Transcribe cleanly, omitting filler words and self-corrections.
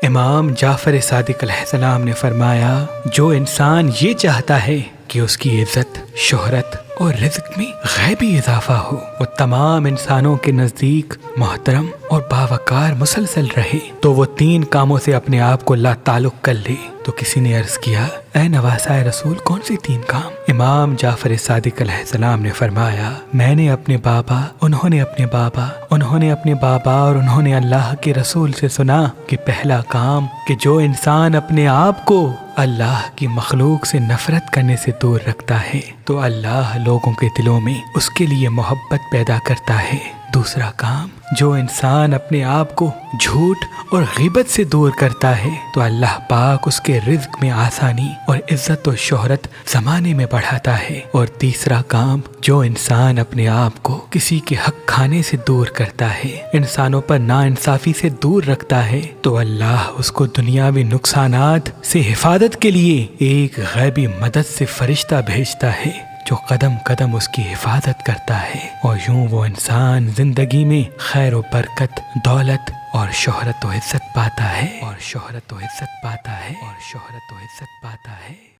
امام جعفر صادق علیہ السلام نے فرمایا، جو انسان یہ چاہتا ہے کہ اس کی عزت، شہرت اور رزق میں غیبی اضافہ ہو، وہ تمام انسانوں کے نزدیک محترم اور باوقار مسلسل رہے، تو وہ 3 کاموں سے اپنے آپ کو لا تعلق کر لے۔ تو کسی نے عرض کیا، اے نواسۂ رسول، کون سے 3 کام؟ امام جعفر صادق علیہ السلام نے فرمایا، میں نے اپنے بابا، انہوں نے اپنے بابا، انہوں نے اپنے بابا اور انہوں نے اللہ کے رسول سے سنا کہ پہلا کام کہ جو انسان اپنے آپ کو اللہ کی مخلوق سے نفرت کرنے سے دور رکھتا ہے تو اللہ لوگوں کے دلوں میں اس کے لیے محبت پیدا کرتا ہے۔ دوسرا کام، جو انسان اپنے آپ کو جھوٹ اور غیبت سے دور کرتا ہے تو اللہ پاک اس کے رزق میں آسانی اور عزت و شہرت زمانے میں بڑھاتا ہے۔ اور تیسرا کام، جو انسان اپنے آپ کو کسی کے حق کھانے سے دور کرتا ہے، انسانوں پر ناانصافی سے دور رکھتا ہے تو اللہ اس کو دنیاوی نقصانات سے حفاظت کے لیے ایک غیبی مدد سے فرشتہ بھیجتا ہے جو قدم قدم اس کی حفاظت کرتا ہے، اور یوں وہ انسان زندگی میں خیر و برکت، دولت اور شہرت و عزت پاتا ہے، اور شہرت و عزت پاتا ہے، اور شہرت و عزت پاتا ہے۔